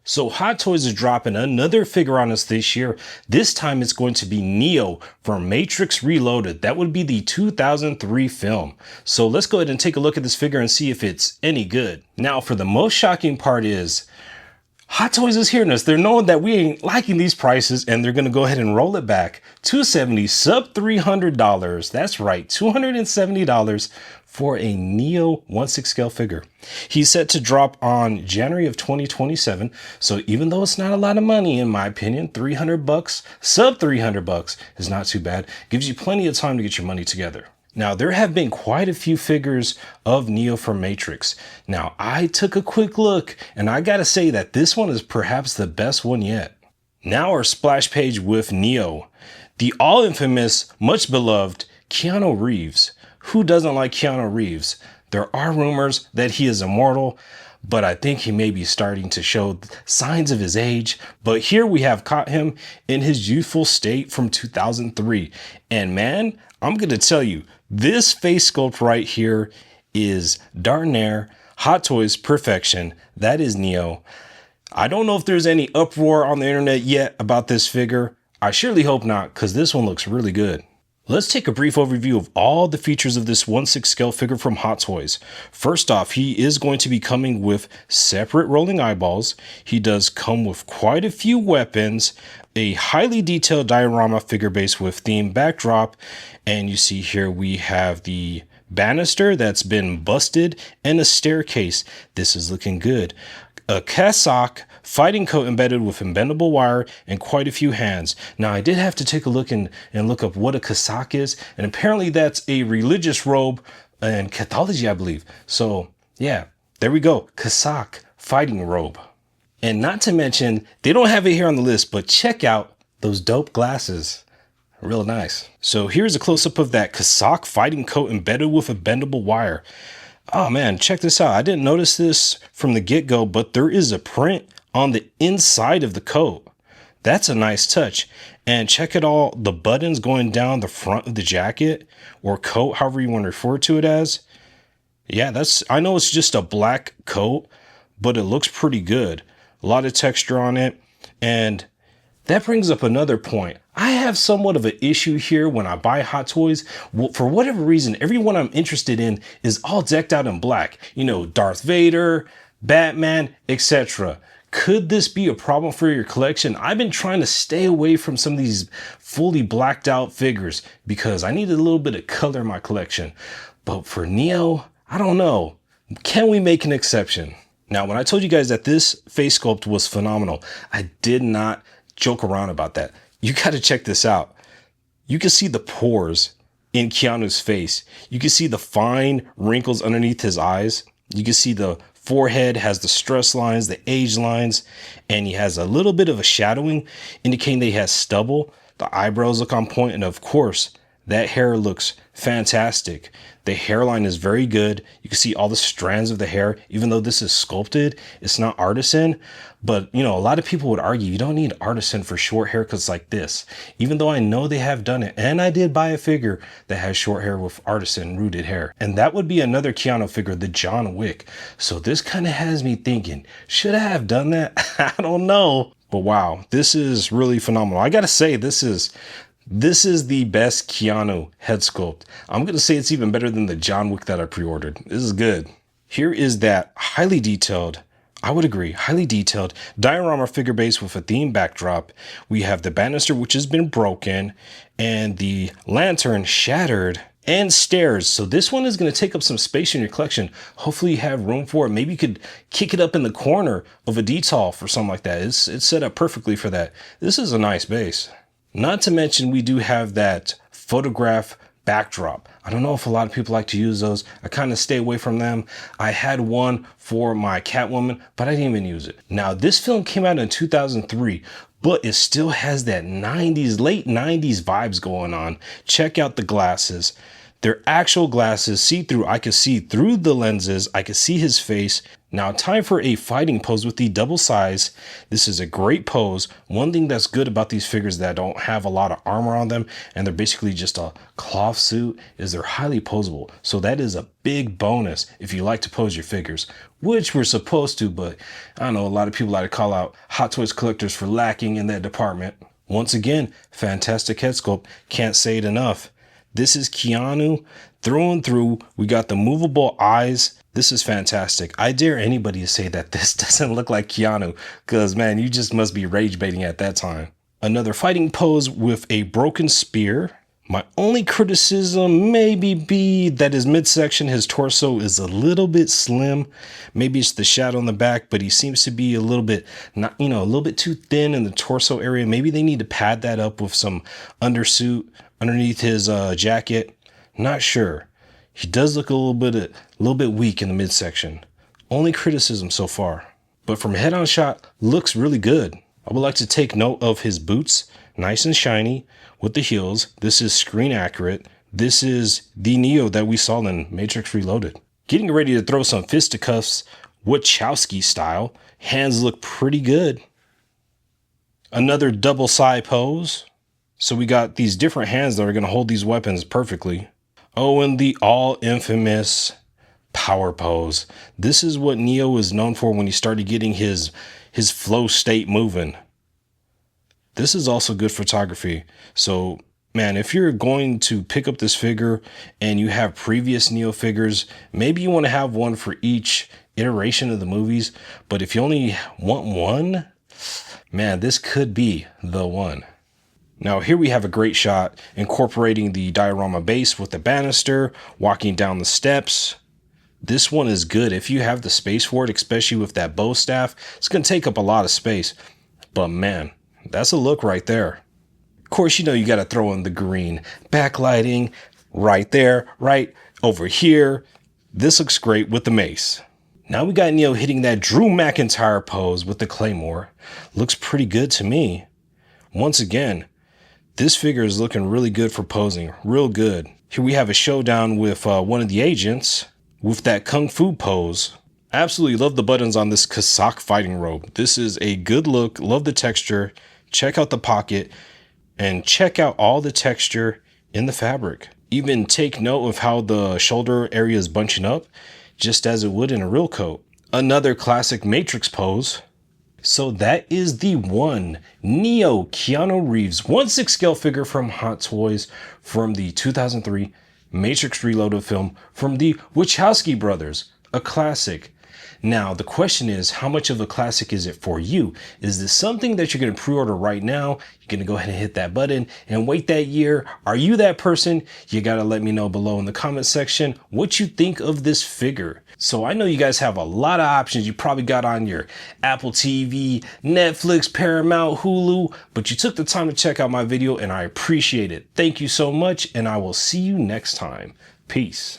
So Hot Toys is dropping another figure on us this year. This time it's going to be Neo from Matrix Reloaded. That would be the 2003 film. So let's go ahead and take a look at this figure and see if it's any good. Now, for the most shocking part is Hot Toys is hearing us. They're knowing that we ain't liking these prices and they're going to go ahead and roll it back. $270, sub $300. That's right, $270 for a Neo 1/6 scale figure. He's set to drop on January of 2027. So even though it's not a lot of money, in my opinion, $300, sub $300 is not too bad. Gives you plenty of time to get your money together. Now, there have been quite a few figures of Neo from Matrix. Now, I took a quick look and I gotta say that this one is perhaps the best one yet. Now our splash page with Neo, the all infamous, much beloved Keanu Reeves. Who doesn't like Keanu Reeves? There are rumors that he is immortal, but I think he may be starting to show signs of his age. But here we have caught him in his youthful state from 2003. And man, I'm going to tell you, this face sculpt right here is darn near Hot Toys perfection. That is Neo. I don't know if there's any uproar on the internet yet about this figure. I surely hope not, because this one looks really good. Let's take a brief overview of all the features of this 1/6 scale figure from Hot Toys. First off, he is going to be coming with separate rolling eyeballs. He does come with quite a few weapons, a highly detailed diorama figure base with theme backdrop, and you see here we have the banister that's been busted and a staircase. This is looking good. A cassock fighting coat embedded with embendable wire and quite a few hands. Now, I did have to take a look and look up what a cassock is, and apparently that's a religious robe in Catholicism, I believe. So yeah, there we go. Cassock fighting robe. And not to mention, they don't have it here on the list, but check out those dope glasses. Real nice. So here's a close-up of that cassock fighting coat embedded with a bendable wire. Oh man, check this out. I didn't notice this from the get-go, but there is a print on the inside of the coat. That's a nice touch. And check it all, the buttons going down the front of the jacket or coat, however you want to refer to it as. Yeah, I know it's just a black coat, but it looks pretty good. A lot of texture on it. And that brings up another point. I have somewhat of an issue here when I buy Hot Toys. Well, for whatever reason, everyone I'm interested in is all decked out in black. You know, Darth Vader, Batman, etc. Could this be a problem for your collection? I've been trying to stay away from some of these fully blacked out figures because I need a little bit of color in my collection. But for Neo, I don't know. Can we make an exception? Now, when I told you guys that this face sculpt was phenomenal, I did not joke around about that. You got to check this out. You can see the pores in Keanu's face. You can see the fine wrinkles underneath his eyes. You can see the forehead has the stress lines, the age lines, and he has a little bit of a shadowing indicating that he has stubble. The eyebrows look on point, and of course, that hair looks fantastic. The hairline is very good. You can see all the strands of the hair. Even though this is sculpted, it's not artisan. But, you know, a lot of people would argue you don't need artisan for short haircuts like this. Even though I know they have done it. And I did buy a figure that has short hair with artisan rooted hair. And that would be another Keanu figure, the John Wick. So this kind of has me thinking, should I have done that? I don't know. But wow, this is really phenomenal. I got to say, this is the best Keanu head sculpt. I'm going to say it's even better than the John Wick that I pre-ordered. This is good. Here is that highly detailed, I would agree, highly detailed diorama figure base with a theme backdrop. We have the banister, which has been broken, and the lantern shattered, and stairs. So this one is going to take up some space in your collection. Hopefully you have room for it. Maybe you could kick it up in the corner of a detail or something like that. It's set up perfectly for that. This is a nice base. Not to mention, we do have that photograph backdrop. I don't know if a lot of people like to use those. I kind of stay away from them. I had one for my Catwoman, but I didn't even use it. Now, this film came out in 2003, but it still has that 90s, late 90s vibes going on. Check out the glasses. They're actual glasses, see-through. I can see through the lenses. I can see his face. Now, time for a fighting pose with the double size. This is a great pose. One thing that's good about these figures that don't have a lot of armor on them, and they're basically just a cloth suit, is they're highly posable. So that is a big bonus if you like to pose your figures, which we're supposed to, but I know a lot of people like to call out Hot Toys collectors for lacking in that department. Once again, fantastic head sculpt. Can't say it enough. This is Keanu through and through. We got the movable eyes. This is fantastic. I dare anybody to say that this doesn't look like Keanu, because man, you just must be rage baiting at that time. Another fighting pose with a broken spear. My only criticism maybe be that his midsection, his torso is a little bit slim. Maybe it's the shadow on the back, but he seems to be a little bit not, a little bit too thin in the torso area. Maybe they need to pad that up with some undersuit underneath his jacket. Not sure. He does look a little bit weak in the midsection. Only criticism so far. But from head on shot, looks really good. I would like to take note of his boots, nice and shiny with the heels. This is screen accurate. This is the Neo that we saw in Matrix Reloaded. Getting ready to throw some fisticuffs, Wachowski style. Hands look pretty good. Another double side pose. So we got these different hands that are going to hold these weapons perfectly. Oh, and the all infamous power pose. This is what Neo is known for when he started getting his flow state moving. This is also good photography. So, man, if you're going to pick up this figure and you have previous Neo figures, maybe you want to have one for each iteration of the movies. But if you only want one, man, this could be the one. Now here we have a great shot incorporating the diorama base with the banister, walking down the steps. This one is good if you have the space for it, especially with that bow staff. It's going to take up a lot of space, but man, that's a look right there. Of course, you got to throw in the green backlighting right there, right over here. This looks great with the mace. Now we got Neo hitting that Drew McIntyre pose with the Claymore. Looks pretty good to me. Once again, this figure is looking really good for posing, real good. Here we have a showdown with one of the agents with that Kung Fu pose. Absolutely love the buttons on this Cossack fighting robe. This is a good look, love the texture. Check out the pocket and check out all the texture in the fabric. Even take note of how the shoulder area is bunching up, just as it would in a real coat. Another classic Matrix pose. So that is the one Neo Keanu Reeves 1/6 scale figure from Hot Toys from the 2003 Matrix Reloaded film from the Wachowski brothers, a classic. Now, the question is, how much of a classic is it for you? Is this something that you're going to pre-order right now? You're going to go ahead and hit that button and wait that year? Are you that person? You got to let me know below in the comment section what you think of this figure. So I know you guys have a lot of options. You probably got on your Apple TV, Netflix, Paramount, Hulu, but you took the time to check out my video and I appreciate it. Thank you so much, and I will see you next time. Peace.